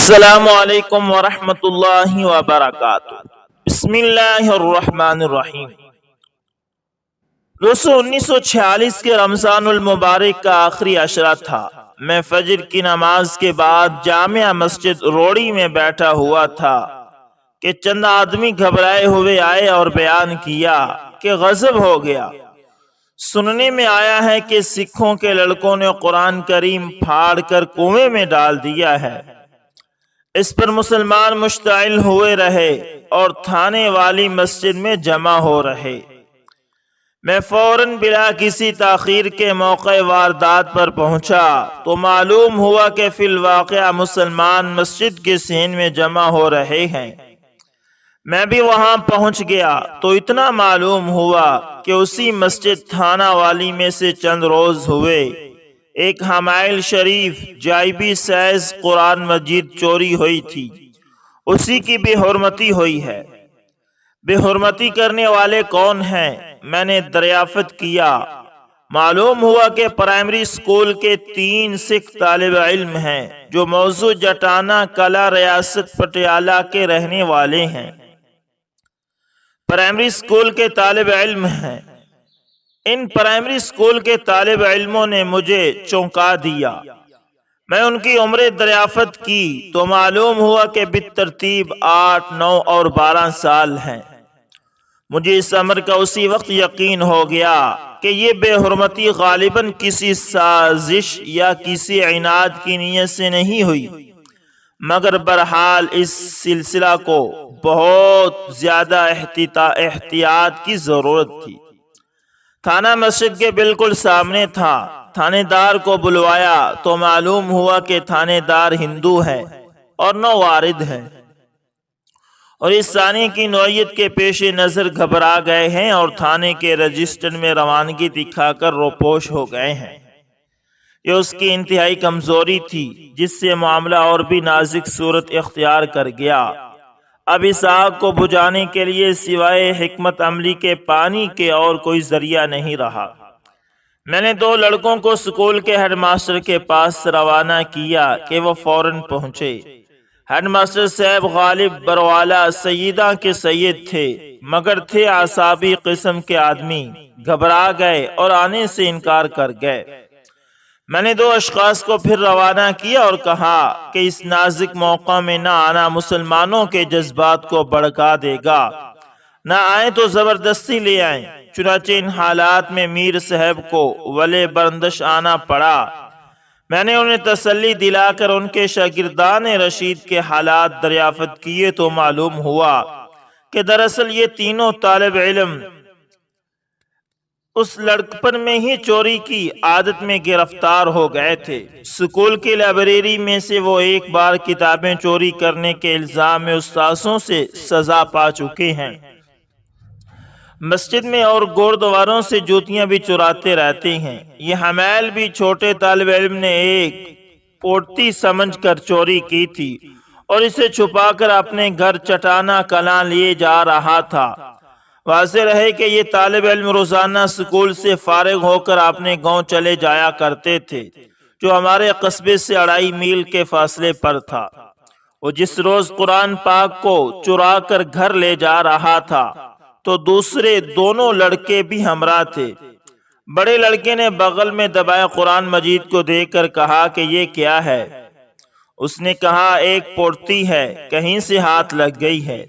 السلام علیکم ورحمۃ اللہ وبرکاتہ۔ بسم اللہ الرحمن الرحیم۔ دوستو 1946 کے رمضان المبارک کا آخری عشرہ تھا۔ میں فجر کی نماز کے بعد جامع مسجد روڑی میں بیٹھا ہوا تھا کہ چند آدمی گھبرائے ہوئے آئے اور بیان کیا کہ غضب ہو گیا۔ سننے میں آیا ہے کہ سکھوں کے لڑکوں نے قرآن کریم پھاڑ کر کنویں میں ڈال دیا ہے۔ اس پر مسلمان مشتعل ہوئے رہے اور تھانے والی مسجد میں جمع ہو رہے۔ میں فوراً بلا کسی تاخیر کے موقع واردات پر پہنچا تو معلوم ہوا کہ فی الواقع مسلمان مسجد کے صحن میں جمع ہو رہے ہیں۔ میں بھی وہاں پہنچ گیا تو اتنا معلوم ہوا کہ اسی مسجد تھانہ والی میں سے چند روز ہوئے ایک حمائل شریف جائبی سیز قرآن مجید چوری ہوئی تھی، اسی کی بے حرمتی ہوئی ہے۔ بے حرمتی کرنے والے کون ہیں؟ میں نے دریافت کیا۔ معلوم ہوا کہ پرائمری اسکول کے 3 سکھ طالب علم ہیں جو موضوع جٹانہ کلا ریاست پٹیالہ کے رہنے والے ہیں۔ پرائمری اسکول کے طالب علم ہیں۔ ان پرائمری اسکول کے طالب علموں نے مجھے چونکا دیا۔ میں ان کی عمر دریافت کی تو معلوم ہوا کہ بالترتیب 8، 9 اور 12 سال ہیں۔ مجھے اس امر کا اسی وقت یقین ہو گیا کہ یہ بے حرمتی غالباً کسی سازش یا کسی عناد کی نیت سے نہیں ہوئی، مگر بہرحال اس سلسلہ کو بہت زیادہ احتیاط کی ضرورت تھی۔ تھانہ مسجد کے بالکل سامنے تھا۔ تھانے دار کو بلوایا تو معلوم ہوا کہ تھانے دار ہندو ہے اور نو وارد ہے، اور اس ثانی کی نوعیت کے پیش نظر گھبرا گئے ہیں اور تھانے کے رجسٹر میں روانگی دکھا کر روپوش ہو گئے ہیں۔ یہ اس کی انتہائی کمزوری تھی جس سے معاملہ اور بھی نازک صورت اختیار کر گیا۔ اب اس آگ کو بجھانے کے لیے سوائے حکمت عملی کے پانی کے اور کوئی ذریعہ نہیں رہا۔ میں نے 2 لڑکوں کو سکول کے ہیڈ ماسٹر کے پاس روانہ کیا کہ وہ فوراً پہنچے۔ ہیڈ ماسٹر صاحب غالب بروالا سیدہ کے سید تھے، مگر تھے اعصابی قسم کے آدمی، گھبرا گئے اور آنے سے انکار کر گئے۔ میں نے 2 اشخاص کو پھر روانہ کیا اور کہا کہ اس نازک موقع میں نہ آنا مسلمانوں کے جذبات کو بھڑکا دے گا، نہ آئیں تو زبردستی لے آئیں۔ چنانچہ ان حالات میں میر صاحب کو ولے برندش آنا پڑا۔ میں نے انہیں تسلی دلا کر ان کے شاگردان رشید کے حالات دریافت کیے تو معلوم ہوا کہ دراصل یہ تینوں طالب علم اس لڑکپن میں ہی چوری کی عادت میں گرفتار ہو گئے تھے۔ سکول کی لائبریری میں سے وہ ایک بار کتابیں چوری کرنے کے الزام میں استاذوں سے سزا پا چکے ہیں۔ مسجد میں اور گردواروں سے جوتیاں بھی چراتے رہتے ہیں۔ یہ حمائل بھی چھوٹے طالب علم نے ایک پورتی سمجھ کر چوری کی تھی اور اسے چھپا کر اپنے گھر چٹانہ کلاں لیے جا رہا تھا۔ واضح رہے کہ یہ طالب علم روزانہ سکول سے فارغ ہو کر اپنے گاؤں چلے جایا کرتے تھے جو ہمارے قصبے سے 2.5 میل کے فاصلے پر تھا۔ وہ جس روز قرآن پاک کو چرا کر گھر لے جا رہا تھا تو دوسرے دونوں لڑکے بھی ہمراہ تھے۔ بڑے لڑکے نے بغل میں دبائے قرآن مجید کو دیکھ کر کہا کہ یہ کیا ہے؟ اس نے کہا ایک پورتی ہے، کہیں سے ہاتھ لگ گئی ہے۔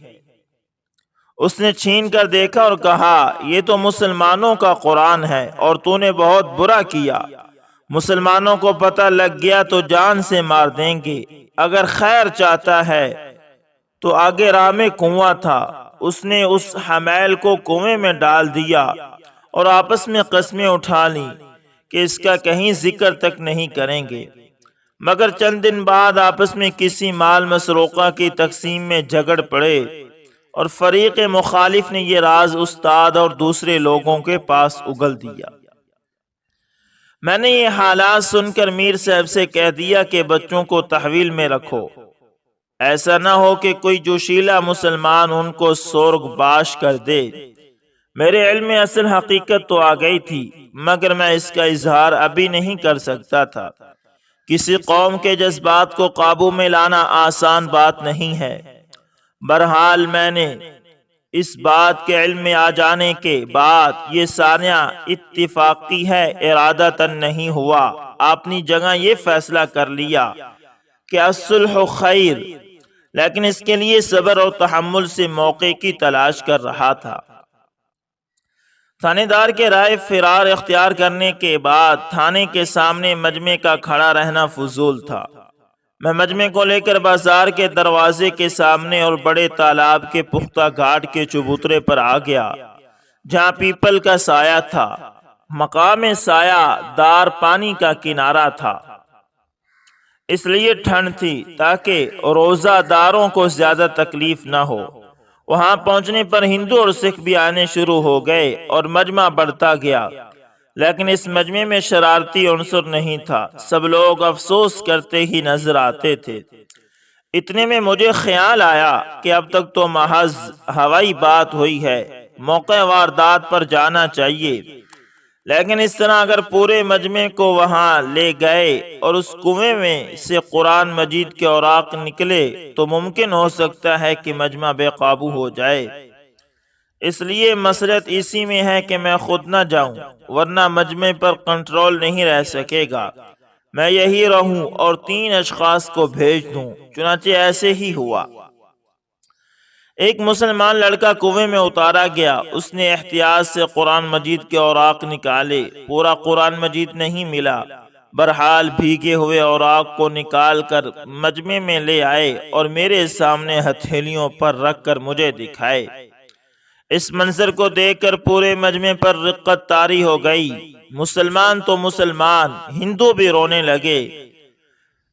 اس نے چھین کر دیکھا اور کہا یہ تو مسلمانوں کا قرآن ہے اور تو نے بہت برا کیا۔ مسلمانوں کو پتہ لگ گیا تو جان سے مار دیں گے۔ اگر خیر چاہتا ہے تو آگے راہ میں کنواں تھا، اس نے اس حمائل کو کنویں میں ڈال دیا اور آپس میں قسمیں اٹھا لیں کہ اس کا کہیں ذکر تک نہیں کریں گے۔ مگر چند دن بعد آپس میں کسی مال مسروقہ کی تقسیم میں جھگڑ پڑے اور فریق مخالف نے یہ راز استاد اور دوسرے لوگوں کے پاس اگل دیا۔ میں نے یہ حالات سن کر میر صاحب سے کہہ دیا کہ بچوں کو تحویل میں رکھو، ایسا نہ ہو کہ کوئی جوشیلا مسلمان ان کو سورگ باش کر دے۔ میرے علم میں اصل حقیقت تو آ گئی تھی، مگر میں اس کا اظہار ابھی نہیں کر سکتا تھا کسی قوم کے جذبات کو قابو میں لانا آسان بات نہیں ہے۔ بہرحال میں نے اس بات کے علم میں آ جانے کے بعد یہ سانیہ اتفاقی ہے، ارادتاً نہیں ہوا، اپنی جگہ یہ فیصلہ کر لیا کہ الصلح خیر، لیکن اس کے لیے صبر اور تحمل سے موقع کی تلاش کر رہا تھا۔ تھانے دار کے رائے فرار اختیار کرنے کے بعد تھانے کے سامنے مجمع کا کھڑا رہنا فضول تھا۔ میں مجمع کو لے کر بازار کے دروازے کے سامنے اور بڑے تالاب کے پختہ گھاٹ کے چبوترے پر آ گیا، جہاں پیپل کا سایہ تھا۔ مقام سایہ دار پانی کا کنارہ تھا، اس لیے ٹھنڈ تھی تاکہ روزہ داروں کو زیادہ تکلیف نہ ہو۔ وہاں پہنچنے پر ہندو اور سکھ بھی آنے شروع ہو گئے اور مجمع بڑھتا گیا، لیکن اس مجمع میں شرارتی عنصر نہیں تھا۔ سب لوگ افسوس کرتے ہی نظر آتے تھے۔ اتنے میں مجھے خیال آیا کہ اب تک تو محض ہوائی بات ہوئی ہے، موقع واردات پر جانا چاہیے، لیکن اس طرح اگر پورے مجمع کو وہاں لے گئے اور اس کنویں میں سے قرآن مجید کے اوراق نکلے تو ممکن ہو سکتا ہے کہ مجمع بے قابو ہو جائے۔ اس لیے مصلحت اسی میں ہے کہ میں خود نہ جاؤں، ورنہ مجمع پر کنٹرول نہیں رہ سکے گا۔ میں یہی رہوں اور 3 اشخاص کو بھیج دوں۔ چنانچہ ایسے ہی ہوا۔ ایک مسلمان لڑکا کنویں میں اتارا گیا، اس نے احتیاط سے قرآن مجید کے اوراق نکالے، پورا قرآن مجید نہیں ملا۔ بہرحال بھیگے ہوئے اوراق کو نکال کر مجمع میں لے آئے اور میرے سامنے ہتھیلیوں پر رکھ کر مجھے دکھائے۔ اس منظر کو دیکھ کر پورے مجمع پر رقت طاری ہو گئی۔ مسلمان تو مسلمان، ہندو بھی رونے لگے۔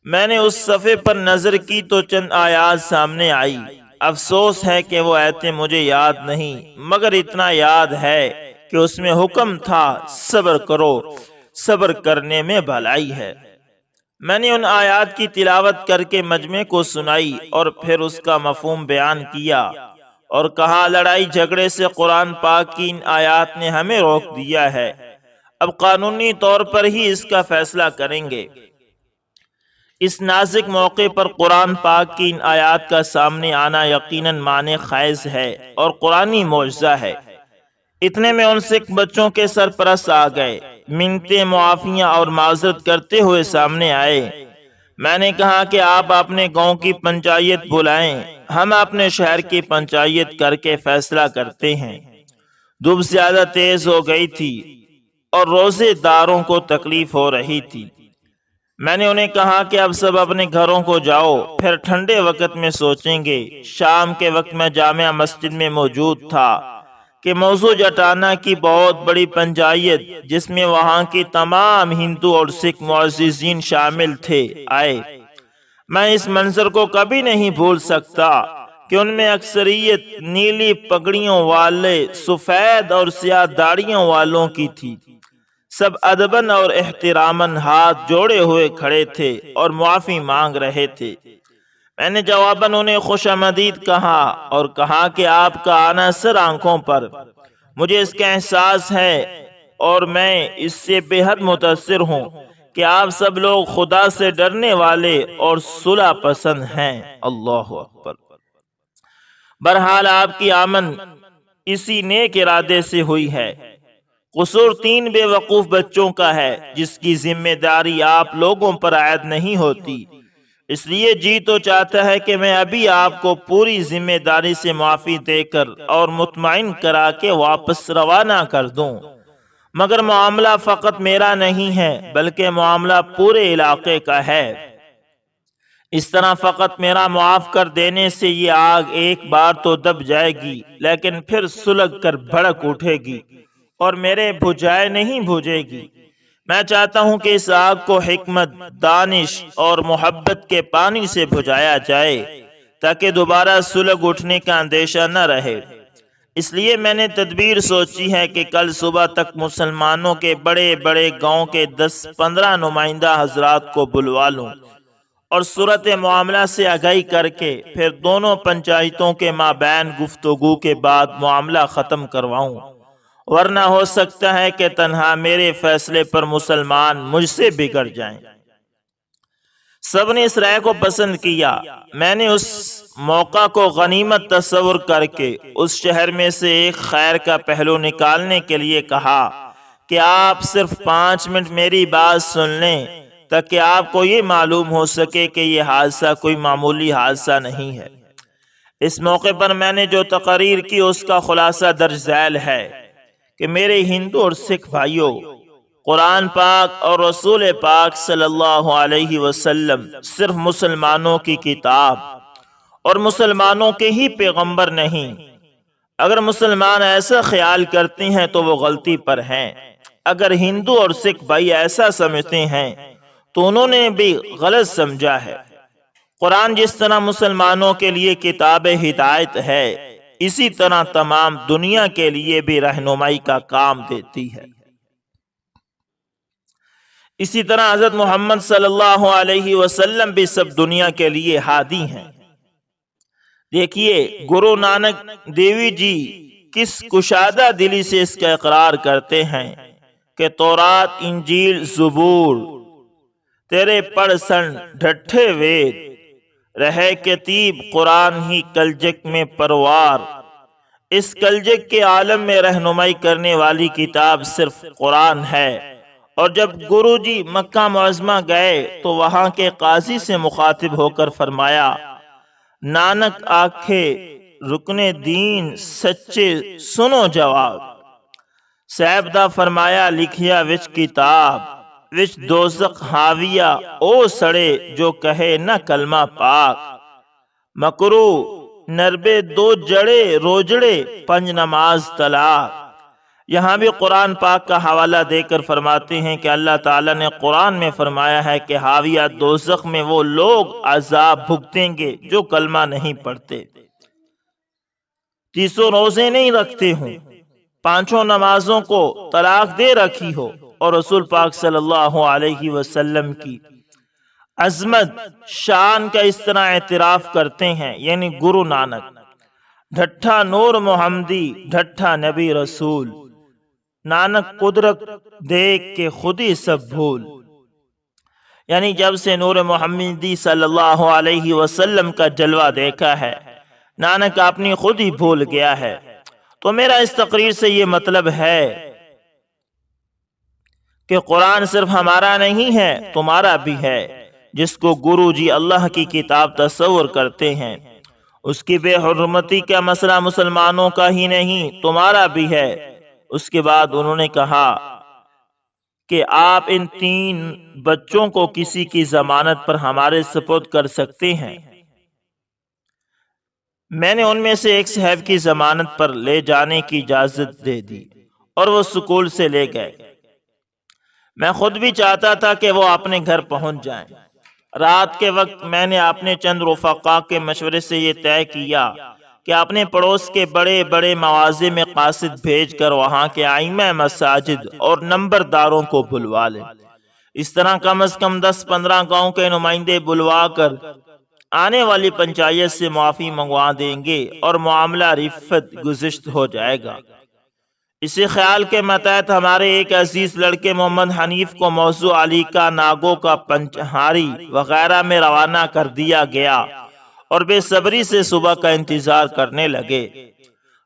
میں نے اس صفحے پر نظر کی تو چند آیات سامنے آئی۔ افسوس ہے کہ وہ آیتیں مجھے یاد نہیں، مگر اتنا یاد ہے کہ اس میں حکم تھا صبر کرو، صبر کرنے میں بھلائی ہے۔ میں نے ان آیات کی تلاوت کر کے مجمع کو سنائی اور پھر اس کا مفہوم بیان کیا اور کہا لڑائی جھگڑے سے قرآن پاک کی ان آیات نے ہمیں روک دیا ہے، اب قانونی طور پر ہی اس کا فیصلہ کریں گے۔ اس نازک موقع پر قرآن پاک کی ان آیات کا سامنے آنا یقیناً معنی خیز ہے اور قرآنی معجزہ ہے۔ اتنے میں ان سکھ بچوں کے سرپرست آ گئے، منتیں معافیاں اور معذرت کرتے ہوئے سامنے آئے۔ میں نے کہا کہ آپ اپنے گاؤں کی پنچایت بلائیں، ہم اپنے شہر کی پنچایت کر کے فیصلہ کرتے ہیں۔ دھوپ زیادہ تیز ہو گئی تھی اور روزے داروں کو تکلیف ہو رہی تھی۔ میں نے انہیں کہا کہ اب سب اپنے گھروں کو جاؤ، پھر ٹھنڈے وقت میں سوچیں گے۔ شام کے وقت میں جامع مسجد میں موجود تھا کہ موضوع جٹانا کی بہت بڑی پنچایت، جس میں وہاں کی تمام ہندو اور سکھ معززین شامل تھے، آئے۔ میں اس منظر کو کبھی نہیں بھول سکتا کہ ان میں اکثریت نیلی پگڑیوں والے، سفید اور سیاہ داڑھیوں والوں کی تھی۔ سب ادباً اور احتراماً ہاتھ جوڑے ہوئے کھڑے تھے اور معافی مانگ رہے تھے۔ میں نے جواباً انہیں خوش آمدید کہا اور کہا کہ آپ کا آنا سر آنکھوں پر، مجھے اس کا احساس ہے اور میں اس سے بے حد متاثر ہوں کہ آپ سب لوگ خدا سے ڈرنے والے اور صلح پسند ہیں۔ اللہ اکبر۔ بہرحال آپ کی آمد اسی نیک ارادے سے ہوئی ہے۔ قصور 3 بے وقوف بچوں کا ہے، جس کی ذمہ داری آپ لوگوں پر عائد نہیں ہوتی۔ اس لیے جی تو چاہتا ہے کہ میں ابھی آپ کو پوری ذمہ داری سے معافی دے کر اور مطمئن کرا کے واپس روانہ کر دوں، مگر معاملہ فقط میرا نہیں ہے بلکہ معاملہ پورے علاقے کا ہے۔ اس طرح فقط میرا معاف کر دینے سے یہ آگ ایک بار تو دب جائے گی، لیکن پھر سلگ کر بھڑک اٹھے گی اور میرے بجھائے نہیں بجھے گی۔ میں چاہتا ہوں کہ اس آگ کو حکمت، دانش اور محبت کے پانی سے بجھایا جائے تاکہ دوبارہ سلگ اٹھنے کا اندیشہ نہ رہے۔ اس لیے میں نے تدبیر سوچی ہے کہ کل صبح تک مسلمانوں کے بڑے بڑے گاؤں کے 10-15 نمائندہ حضرات کو بلوا لوں اور صورت معاملہ سے آگاہی کر کے پھر دونوں پنچایتوں کے مابین گفتگو کے بعد معاملہ ختم کرواؤں، ورنہ ہو سکتا ہے کہ تنہا میرے فیصلے پر مسلمان مجھ سے بگڑ جائیں۔ سب نے اس رائے کو پسند کیا۔ میں نے اس موقع کو غنیمت تصور کر کے اس شہر میں سے ایک خیر کا پہلو نکالنے کے لیے کہا کہ آپ صرف 5 منٹ میری بات سن لیں تاکہ آپ کو یہ معلوم ہو سکے کہ یہ حادثہ کوئی معمولی حادثہ نہیں ہے۔ اس موقع پر میں نے جو تقریر کی اس کا خلاصہ درج ذیل ہے کہ میرے ہندو اور سکھ بھائیوں، قرآن پاک اور رسول پاک صلی اللہ علیہ وسلم صرف مسلمانوں کی کتاب اور مسلمانوں کے ہی پیغمبر نہیں۔ اگر مسلمان ایسا خیال کرتے ہیں تو وہ غلطی پر ہیں، اگر ہندو اور سکھ بھائی ایسا سمجھتے ہیں تو انہوں نے بھی غلط سمجھا ہے۔ قرآن جس طرح مسلمانوں کے لیے کتاب ہدایت ہے، اسی طرح تمام دنیا کے لیے بھی رہنمائی کا کام دیتی ہے۔ اسی طرح حضرت محمد صلی اللہ علیہ وسلم بھی سب دنیا کے لیے ہادی ہیں۔ دیکھیے گرو نانک دیوی جی کس کشادہ دلی سے اس کا اقرار کرتے ہیں کہ تورات، انجیل، زبور تیرے پڑھ سن ڈھٹھے وید، رہے کتیب قرآن ہی کلجک میں پروار۔ اس کلجک کے عالم میں رہنمائی کرنے والی کتاب صرف قرآن ہے۔ اور جب گرو جی مکہ معظمہ گئے تو وہاں کے قاضی سے مخاطب ہو کر فرمایا، نانک آکھے رکن دین سچے سنو جواب۔ صاحب دا فرمایا لکھیا وچ کتاب، وچ دوزخ حاویہ او سڑے جو کہے نہ کلمہ پاک۔ مکرو نربے 2 جڑے روجڑے 5 نماز طلاق۔ یہاں بھی قرآن پاک کا حوالہ دے کر فرماتے ہیں کہ اللہ تعالیٰ نے قرآن میں فرمایا ہے کہ حاویہ دوزخ میں وہ لوگ عذاب بھگتیں گے جو کلمہ نہیں پڑھتے، 30 روزے نہیں رکھتے ہوں، 5 نمازوں کو طلاق دے رکھی ہو، اور رسول پاک صلی اللہ علیہ وسلم کی عظمت شان کا اس طرح اعتراف کرتے ہیں، یعنی گرو نانک، ڈھٹھا نور محمدی ڈھٹھا نبی رسول، نانک قدرت دیکھ کے خود ہی سب بھول۔ یعنی جب سے نور محمدی صلی اللہ علیہ وسلم کا جلوہ دیکھا ہے، نانک اپنی خود ہی بھول گیا ہے۔ تو میرا اس تقریر سے یہ مطلب ہے کہ قرآن صرف ہمارا نہیں ہے، تمہارا بھی ہے۔ جس کو گرو جی اللہ کی کتاب تصور کرتے ہیں، اس کی بے حرمتی کا مسئلہ مسلمانوں کا ہی نہیں، تمہارا بھی ہے۔ اس کے بعد انہوں نے کہا کہ آپ ان 3 بچوں کو کسی کی ضمانت پر ہمارے سپرد کر سکتے ہیں۔ میں نے ان میں سے ایک صاحب کی ضمانت پر لے جانے کی اجازت دے دی اور وہ سکول سے لے گئے۔ میں خود بھی چاہتا تھا کہ وہ اپنے گھر پہنچ جائیں۔ رات کے وقت میں نے اپنے چند رفقا کے مشورے سے یہ طے کیا کہ اپنے پڑوس کے بڑے بڑے مواضع میں قاصد بھیج کر وہاں کے ائمہ مساجد اور نمبرداروں کو بلوا لیں۔ اس طرح کم از کم 10-15 گاؤں کے نمائندے بلوا کر آنے والی پنچایت سے معافی منگوا دیں گے اور معاملہ رفت گزشت ہو جائے گا۔ اسی خیال کے متحد ہمارے ایک عزیز لڑکے محمد حنیف کو موضوع علی کا، ناگو کا، پنچہاری وغیرہ میں روانہ کر دیا گیا اور بے صبری سے صبح کا انتظار کرنے لگے۔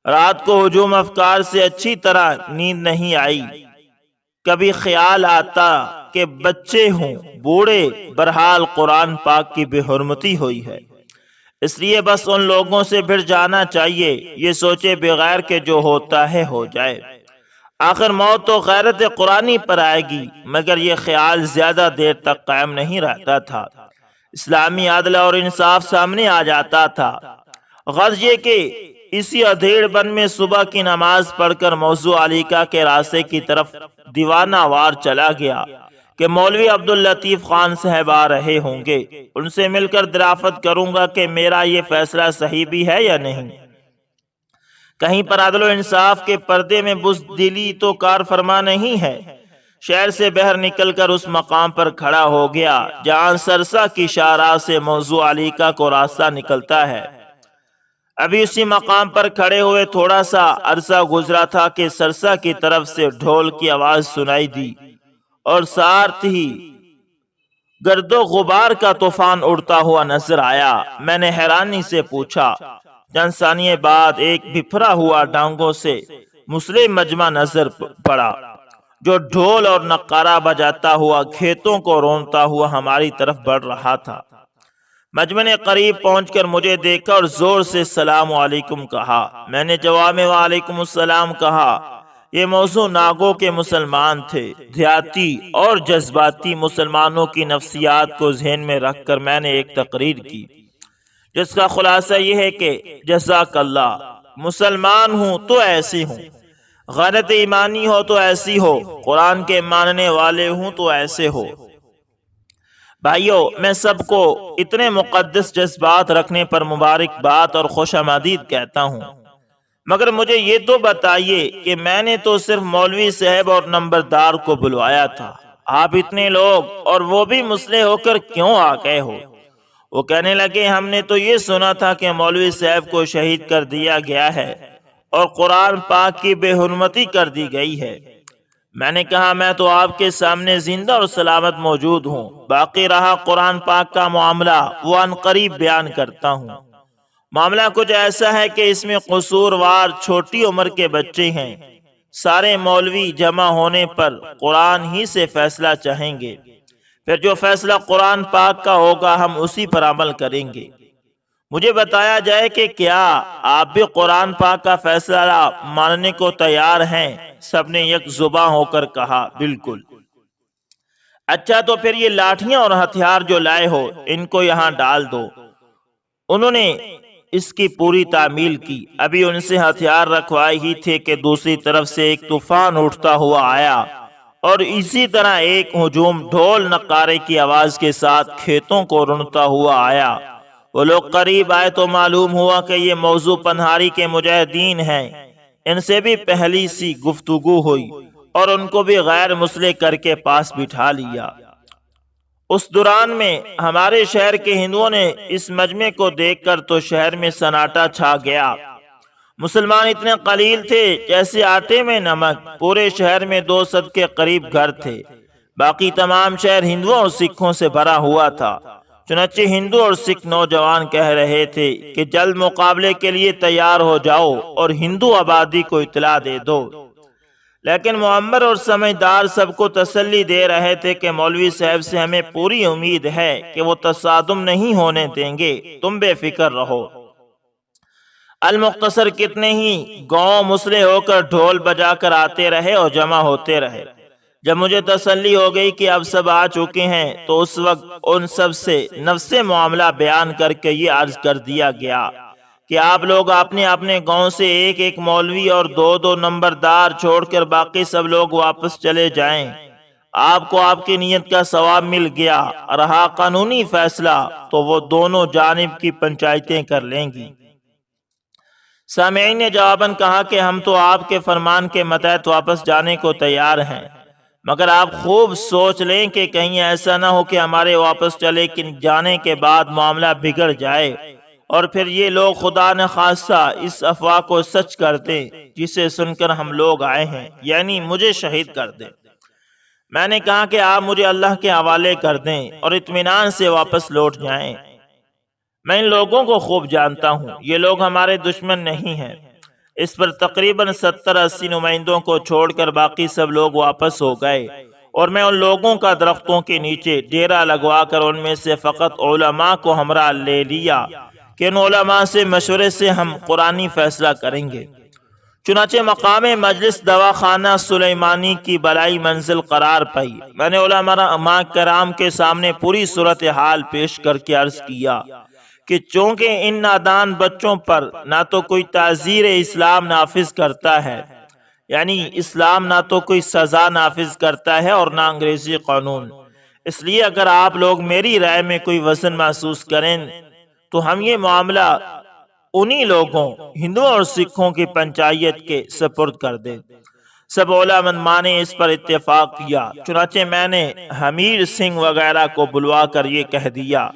رات کو ہجوم افکار سے اچھی طرح نیند نہیں آئی۔ کبھی خیال آتا کہ بچے ہوں بوڑھے، برحال قرآن پاک کی بے حرمتی ہوئی ہے، اس لیے بس ان لوگوں سے بھڑ جانا چاہیے، یہ سوچے بغیر کہ جو ہوتا ہے ہو جائے، آخر موت تو غیرت قرآنی پر آئے گی۔ مگر یہ خیال زیادہ دیر تک قائم نہیں رہتا تھا، اسلامی عدل اور انصاف سامنے آ جاتا تھا۔ غرض یہ کہ اسی ادھیڑ بن میں صبح کی نماز پڑھ کر موضوع علیقہ کے راستے کی طرف دیوانہ وار چلا گیا کہ مولوی عبداللطیف خان صاحب آ رہے ہوں گے، ان سے مل کر دریافت کروں گا کہ میرا یہ فیصلہ صحیح بھی ہے یا نہیں۔ کہیں پر عدل و انصاف کے پردے میں بزدلی تو کار فرما نہیں ہے۔ شہر سے باہر نکل کر اس مقام پر کھڑا ہو گیا جہاں سرسا کی شاہراہ سے موضوع علیقہ کو راستہ نکلتا ہے۔ ابھی اسی مقام پر کھڑے ہوئے تھوڑا سا عرصہ گزرا تھا کہ سرسا کی طرف سے ڈھول کی آواز سنائی دی اور ساتھ ہی گرد و غبار کا طوفان اڑتا ہوا نظر آیا۔ میں نے حیرانی سے پوچھا۔ چند ثانیے بعد ایک بکھرا ہوا ڈانگوں سے مسلح مجمع نظر پڑا جو ڈھول اور نقارہ بجاتا ہوا کھیتوں کو رونتا ہوا ہماری طرف بڑھ رہا تھا۔ مجمع نے قریب پہنچ کر مجھے دیکھا اور زور سے السلام علیکم کہا۔ میں نے جواب میں وعلیکم السلام کہا۔ یہ موضوع ناگوں کے مسلمان تھے۔ دیہاتی اور جذباتی مسلمانوں کی نفسیات کو ذہن میں رکھ کر میں نے ایک تقریر کی جس کا خلاصہ یہ ہے کہ جزاک اللہ، مسلمان ہوں تو ایسے ہوں، غیرت ایمانی ہو تو ایسی ہو، قرآن کے ماننے والے ہوں تو ایسے ہو۔ بھائیو، میں سب کو اتنے مقدس جذبات رکھنے پر مبارکباد اور خوش آمدید کہتا ہوں، مگر مجھے یہ تو بتائیے کہ میں نے تو صرف مولوی صاحب اور نمبردار کو بلوایا تھا، آپ اتنے لوگ اور وہ بھی مسلح ہو کر کیوں آ گئے ہو؟ وہ کہنے لگے، ہم نے تو یہ سنا تھا کہ مولوی صاحب کو شہید کر دیا گیا ہے اور قرآن پاک کی بے حرمتی کر دی گئی ہے۔ میں نے کہا، میں تو آپ کے سامنے زندہ اور سلامت موجود ہوں، باقی رہا قرآن پاک کا معاملہ، وہ ان قریب بیان کرتا ہوں۔ معاملہ کچھ ایسا ہے کہ اس میں قصوروار چھوٹی عمر کے بچے ہیں۔ سارے مولوی جمع ہونے پر قرآن ہی سے فیصلہ چاہیں گے، پھر جو فیصلہ قرآن پاک کا ہوگا ہم اسی پر عمل کریں گے۔ مجھے بتایا جائے کہ کیا آپ بھی قرآن پاک کا فیصلہ ماننے کو تیار ہیں؟ سب نے یک زباں ہو کر کہا، بالکل۔ اچھا، تو پھر یہ لاٹھیاں اور ہتھیار جو لائے ہو ان کو یہاں ڈال دو۔ انہوں نے اس کی پوری تعمیل کی۔ ابھی ان سے ہتھیار رکھوائے ہی تھے کہ دوسری طرف سے ایک طوفان اٹھتا ہوا آیا اور اسی طرح ایک ہجوم ڈھول نقارے کی آواز کے ساتھ کھیتوں کو رونتا ہوا آیا۔ وہ لوگ قریب آئے تو معلوم ہوا کہ یہ موضوع پنہاری کے مجاہدین ہیں۔ ان سے بھی پہلی سی گفتگو ہوئی اور ان کو بھی غیر مسلح کر کے پاس بٹھا لیا۔ اس دوران میں ہمارے شہر کے ہندوؤں نے اس مجمع کو دیکھ کر تو شہر میں سناٹا چھا گیا۔ مسلمان اتنے قلیل تھے جیسے آٹے میں نمک۔ پورے شہر میں 200 کے قریب گھر تھے، باقی تمام شہر ہندوؤں اور سکھوں سے بھرا ہوا تھا۔ چنانچہ ہندو اور سکھ نوجوان کہہ رہے تھے کہ جلد مقابلے کے لیے تیار ہو جاؤ اور ہندو آبادی کو اطلاع دے دو۔ لیکن معمر اور سمجھدار سب کو تسلی دے رہے تھے کہ مولوی صاحب سے ہمیں پوری امید ہے کہ وہ تصادم نہیں ہونے دیں گے، تم بے فکر رہو۔ المختصر کتنے ہی گاؤں مسلح ہو کر ڈھول بجا کر آتے رہے اور جمع ہوتے رہے۔ جب مجھے تسلی ہو گئی کہ اب سب آ چکے ہیں تو اس وقت ان سب سے نفس معاملہ بیان کر کے یہ عرض کر دیا گیا کہ آپ لوگ اپنے اپنے گاؤں سے ایک ایک مولوی اور 2 نمبردار چھوڑ کر باقی سب لوگ واپس چلے جائیں۔ آپ کو آپ کی نیت کا ثواب مل گیا۔ رہا قانونی فیصلہ تو وہ دونوں جانب کی پنچایتیں کر لیں گی۔ سامعین نے جواباً کہا کہ ہم تو آپ کے فرمان کے متحد واپس جانے کو تیار ہیں، مگر آپ خوب سوچ لیں کہ کہیں ایسا نہ ہو کہ ہمارے واپس چلے جانے کے بعد معاملہ بگڑ جائے اور پھر یہ لوگ خدا نخواستہ اس افواہ کو سچ کر دیں جسے سن کر ہم لوگ آئے ہیں، یعنی مجھے شہید کر دیں۔ میں نے کہا کہ آپ مجھے اللہ کے حوالے کر دیں اور اطمینان سے واپس لوٹ جائیں۔ میں ان لوگوں کو خوب جانتا ہوں، یہ لوگ ہمارے دشمن نہیں ہیں۔ اس پر تقریباً 70-80 نمائندوں کو چھوڑ کر باقی سب لوگ واپس ہو گئے اور میں ان لوگوں کا درختوں کے نیچے ڈیرا لگوا کر ان میں سے فقط علماء کو ہمراہ لے لیا کہ ان علماء سے مشورے سے ہم قرآنی فیصلہ کریں گے۔ چنانچہ مقام مجلس دواخانہ سلیمانی کی بلائی منزل قرار پائی۔ میں نے علماء کرام کے سامنے پوری صورتحال پیش کر کے عرض کیا کہ چونکہ ان نادان بچوں پر نہ تو کوئی تعزیر اسلام نافذ کرتا ہے، یعنی اسلام نہ تو کوئی سزا نافذ کرتا ہے اور نہ انگریزی قانون، اس لیے اگر آپ لوگ میری رائے میں کوئی وزن محسوس کریں تو ہم یہ معاملہ انہی لوگوں ہندوؤں اور سکھوں کی پنچایت کے سپرد کر دیں۔ سب علماء نے اس پر اتفاق کیا۔ چنانچہ میں نے حمیر سنگھ وغیرہ کو بلوا کر یہ کہہ دیا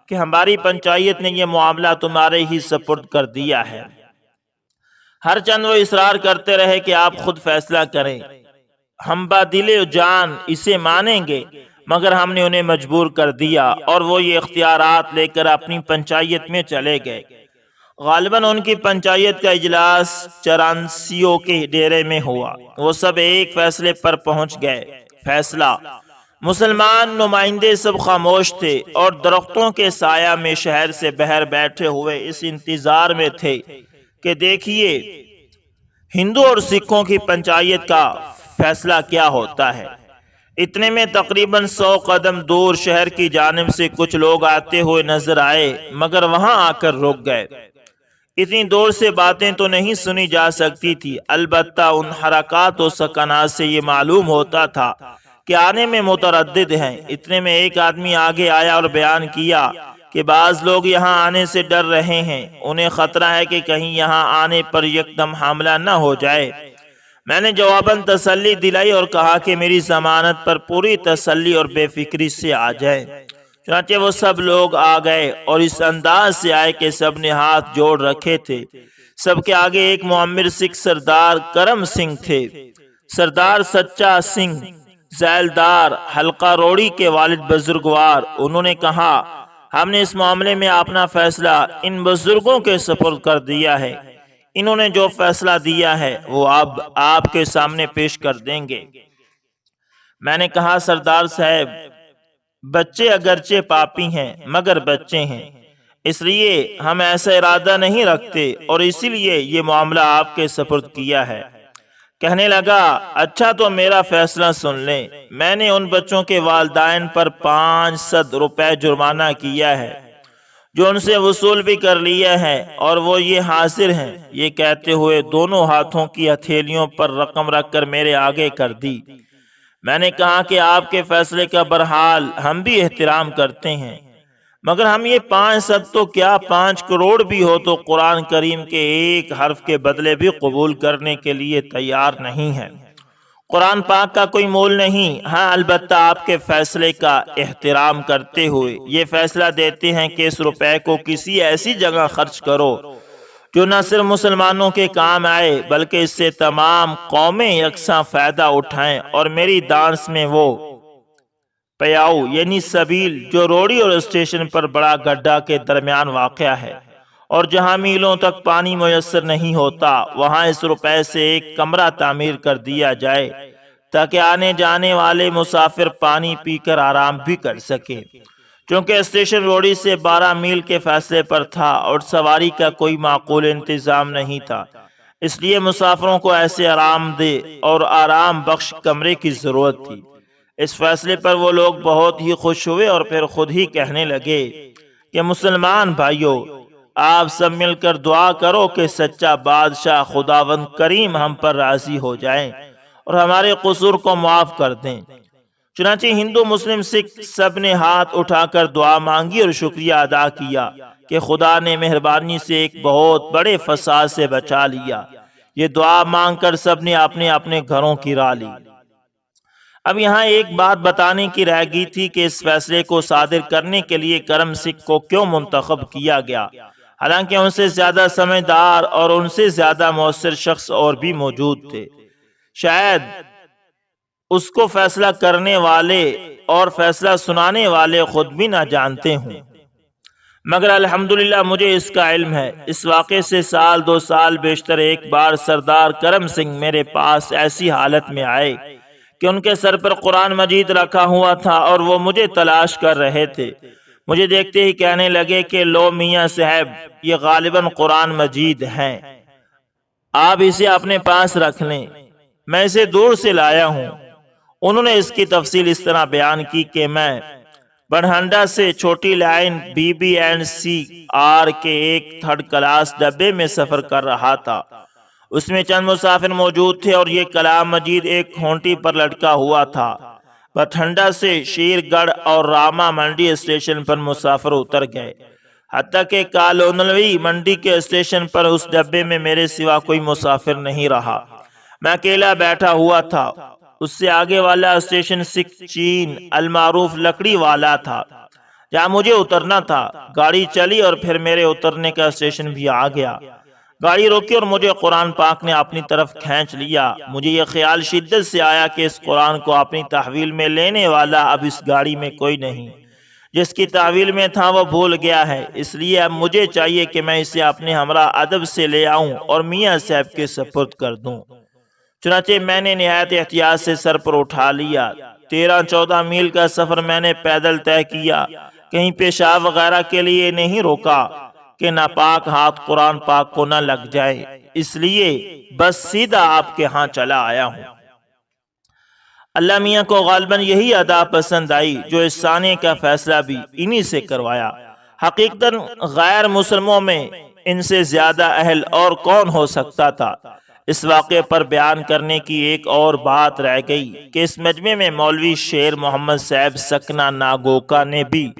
کہ ہماری پنچایت نے یہ معاملہ تمہارے ہی سپرد کر دیا ہے۔ ہر چند وہ اصرار کرتے رہے کہ آپ خود فیصلہ کریں، ہم با دل و جان اسے مانیں گے مگر ہم نے انہیں مجبور کر دیا اور وہ یہ اختیارات لے کر اپنی پنچایت میں چلے گئے۔ غالباً ان کی پنچایت کا اجلاس چرانسیوں کے ڈیرے میں ہوا۔ وہ سب ایک فیصلے پر پہنچ گئے۔ فیصلہ: مسلمان نمائندے سب خاموش تھے اور درختوں کے سایہ میں شہر سے باہر بیٹھے ہوئے اس انتظار میں تھے کہ دیکھیے ہندو اور سکھوں کی پنچایت کا فیصلہ کیا ہوتا ہے۔ اتنے میں تقریباً 100 قدم دور شہر کی جانب سے کچھ لوگ آتے ہوئے نظر آئے، مگر وہاں آ کر رک گئے۔ اتنی دور سے باتیں تو نہیں سنی جا سکتی تھی، البتہ ان حرکات و سکنات سے یہ معلوم ہوتا تھا کہ آنے میں متردد ہیں۔ اتنے میں ایک آدمی آگے آیا اور بیان کیا کہ بعض لوگ یہاں آنے سے ڈر رہے ہیں، انہیں خطرہ ہے کہ کہیں یہاں آنے پر یکدم حملہ نہ ہو جائے۔ میں نے جواباً تسلی دلائی اور کہا کہ میری ضمانت پر پوری تسلی اور بے فکری سے آ جائیں۔ چنانچہ وہ سب لوگ آ گئے اور اس انداز سے آئے کہ سب نے ہاتھ جوڑ رکھے تھے۔ سب کے آگے ایک معمر سکھ سردار کرم سنگھ تھے۔ سردار سچا سنگھ ذیلدار حلقہ روڑی کے والد بزرگوار۔ انہوں نے کہا ہم نے اس معاملے میں اپنا فیصلہ ان بزرگوں کے سپرد کر دیا ہے۔ انہوں نے جو فیصلہ دیا ہے وہ اب آپ کے سامنے پیش کر دیں گے۔ میں نے کہا سردار صاحب بچے اگرچہ پاپی ہیں مگر بچے ہیں، اس لیے ہم ایسا ارادہ نہیں رکھتے اور اسی لیے یہ معاملہ آپ کے سپرد کیا ہے۔ کہنے لگا اچھا تو میرا فیصلہ سن لیں، میں نے ان بچوں کے والدین پر 500 روپے جرمانہ کیا ہے جو ان سے وصول بھی کر لیا ہے اور وہ یہ حاضر ہیں۔ یہ کہتے ہوئے دونوں ہاتھوں کی ہتھیلیوں پر رقم رکھ کر میرے آگے کر دی۔ میں نے کہا کہ آپ کے فیصلے کا بہرحال ہم بھی احترام کرتے ہیں، مگر ہم یہ 500 تو کیا 5 کروڑ بھی ہو تو قرآن کریم کے ایک حرف کے بدلے بھی قبول کرنے کے لیے تیار نہیں ہیں۔ قرآن پاک کا کوئی مول نہیں، ہاں البتہ آپ کے فیصلے کا احترام کرتے ہوئے یہ فیصلہ دیتے ہیں کہ اس روپے کو کسی ایسی جگہ خرچ کرو جو نہ صرف مسلمانوں کے کام آئے بلکہ اس سے تمام قومیں یکساں فائدہ اٹھائیں، اور میری دانس میں وہ پیاؤ یعنی سبیل جو روڑی اور اسٹیشن پر بڑا گڈھا کے درمیان واقع ہے اور جہاں میلوں تک پانی میسر نہیں ہوتا، وہاں اس روپے سے ایک کمرہ تعمیر کر دیا جائے تاکہ آنے جانے والے مسافر پانی پی کر آرام بھی کر سکے۔ چونکہ اسٹیشن روڑی سے 12 میل کے فاصلے پر تھا اور سواری کا کوئی معقول انتظام نہیں تھا، اس لیے مسافروں کو ایسے آرام دہ اور آرام بخش کمرے کی ضرورت تھی۔ اس فیصلے پر وہ لوگ بہت ہی خوش ہوئے اور پھر خود ہی کہنے لگے کہ مسلمان بھائیوں، آپ سب مل کر دعا کرو کہ سچا بادشاہ خداوند کریم ہم پر راضی ہو جائیں اور ہمارے قصور کو معاف کر دیں۔ چنانچہ ہندو مسلم سکھ سب نے ہاتھ اٹھا کر دعا مانگی اور شکریہ ادا کیا کہ خدا نے مہربانی سے ایک بہت بڑے فساد سے بچا لیا۔ یہ دعا مانگ کر سب نے اپنے اپنے گھروں کی راہ لی۔ اب یہاں ایک بات بتانے کی رہ گئی تھی کہ اس فیصلے کو صادر کرنے کے لیے کرم سنگھ کو کیوں منتخب کیا گیا، حالانکہ ان سے زیادہ سمجھدار اور ان سے زیادہ مؤثر شخص اور بھی موجود تھے۔ شاید اس کو فیصلہ کرنے والے اور فیصلہ سنانے والے خود بھی نہ جانتے ہوں، مگر الحمدللہ مجھے اس کا علم ہے۔ اس واقعے سے 2 سال بیشتر ایک بار سردار کرم سنگھ میرے پاس ایسی حالت میں آئے کہ ان کے سر پر قرآن مجید رکھا ہوا تھا اور وہ مجھے تلاش کر رہے تھے۔ مجھے دیکھتے ہی کہنے لگے کہ لو میاں صاحب، یہ غالباً قرآن مجید ہیں، آپ اسے اپنے پاس رکھ لیں، میں اسے دور سے لایا ہوں۔ انہوں نے اس کی تفصیل اس طرح بیان کی کہ میں بڑھنڈا سے چھوٹی لائن BB&CR کے ایک 3rd کلاس ڈبے میں سفر کر رہا تھا۔ اس میں چند مسافر موجود تھے اور یہ کلام مجید ایک کھونٹی پر لٹکا ہوا تھا۔ بٹھنڈا سے شیر گڑھ اور راما منڈی اسٹیشن پر مسافر اتر گئے، حتیٰ کہ کالونلوی منڈی کے اسٹیشن پر اس ڈبے میں میرے سوا کوئی مسافر نہیں رہا، میں اکیلا بیٹھا ہوا تھا۔ اس سے آگے والا اسٹیشن سکھ چین المعروف لکڑی والا تھا جہاں مجھے اترنا تھا۔ گاڑی چلی اور پھر میرے اترنے کا اسٹیشن بھی آ گیا۔ گاڑی روکی اور مجھے قرآن پاک نے اپنی طرف کھینچ لیا۔ مجھے یہ خیال شدت سے آیا کہ اس قرآن کو اپنی تحویل میں لینے والا اب اس گاڑی میں کوئی نہیں، جس کی تحویل میں تھا وہ بھول گیا ہے، اس لیے اب مجھے چاہیے کہ میں اسے اپنے ہمراہ ادب سے لے آؤں اور میاں صاحب کے سپرد کر دوں۔ چنانچہ میں نے نہایت احتیاط سے سر پر اٹھا لیا۔ 13-14 میل کا سفر میں نے پیدل طے کیا، کہیں پیشاب وغیرہ کے لیے نہیں روکا کہ ناپاک ہاتھ قرآن پاک کو نہ لگ جائے، اس لیے بس سیدھا آپ کے ہاں چلا آیا ہوں۔ اللہ میاں کو غالباً یہی ادا پسند آئی جو اس سانے کا فیصلہ بھی انہی سے کروایا۔ حقیقتاً غیر مسلموں میں ان سے زیادہ اہل اور کون ہو سکتا تھا۔ اس واقعے پر بیان کرنے کی ایک اور بات رہ گئی کہ اس مجمع میں مولوی شیر محمد صاحب سکنا ناگوکا نے بھی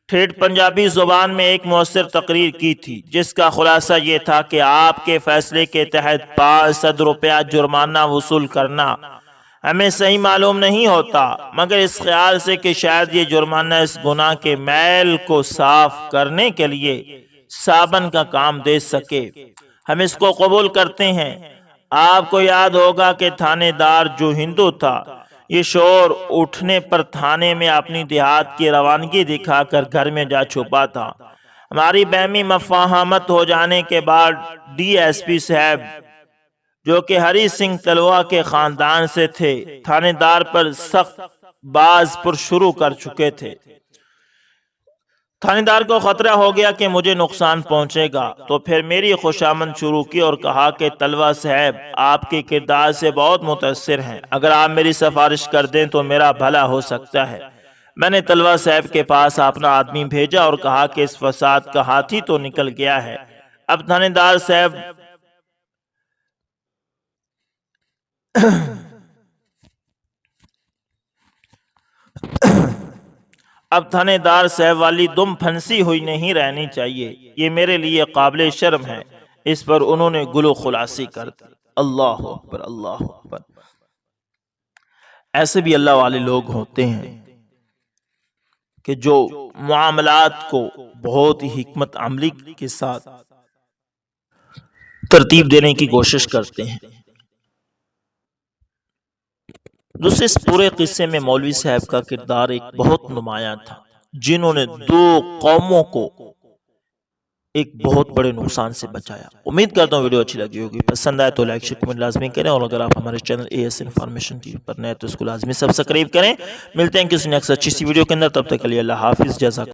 ٹھیٹھ پنجابی زبان میں ایک مؤثر تقریر کی تھی، جس کا خلاصہ یہ تھا کہ آپ کے فیصلے کے تحت 500 روپیہ جرمانہ وصول کرنا ہمیں صحیح معلوم نہیں ہوتا، مگر اس خیال سے کہ شاید یہ جرمانہ اس گناہ کے میل کو صاف کرنے کے لیے صابن کا کام دے سکے، ہم اس کو قبول کرتے ہیں۔ آپ کو یاد ہوگا کہ تھانے دار جو ہندو تھا، یہ شور اٹھنے پر تھانے میں اپنی دیہات کی روانگی دکھا کر گھر میں جا چھپا تھا۔ ہماری بہمی مفاہمت ہو جانے کے بعد ڈی ایس پی صاحب، جو کہ ہری سنگھ تلوا کے خاندان سے تھے، تھانے دار پر سخت باز پر شروع کر چکے تھے۔ تھانے دار کو خطرہ ہو گیا کہ مجھے نقصان پہنچے گا، تو پھر میری خوشامد شروع کی اور کہا کہ تلوا صاحب آپ کے کردار سے بہت متاثر ہیں، اگر آپ میری سفارش کر دیں تو میرا بھلا ہو سکتا ہے۔ میں نے تلوا صاحب کے پاس اپنا آدمی بھیجا اور کہا کہ اس فساد کا ہاتھی تو نکل گیا ہے، اب تھانے دار صاحب والی دم پھنسی ہوئی نہیں رہنی چاہیے، یہ میرے لیے قابل شرم ہے۔ اس پر انہوں نے گلو خلاصی کر دی۔ اللہ اکبر، اللہ اکبر۔ ایسے بھی اللہ والے لوگ ہوتے ہیں کہ جو معاملات کو بہت ہی حکمت عملی کے ساتھ ترتیب دینے کی کوشش کرتے ہیں۔ دوسرے اس پورے قصے میں مولوی صاحب کا کردار ایک بہت نمایاں تھا، جنہوں نے 2 قوموں کو ایک بہت بڑے نقصان سے بچایا۔ امید کرتا ہوں ویڈیو اچھی لگی ہوگی، پسند آئے تو لائک شیئر کمنٹ لازمی کریں، اور اگر آپ ہمارے channel AS information TV پر نئے تو اس کو لازمی سبسکرائب کریں۔ ملتے ہیں کسی نیکسٹ اچھی سی ویڈیو کے اندر، تب تک کے لیے اللہ حافظ، جزاک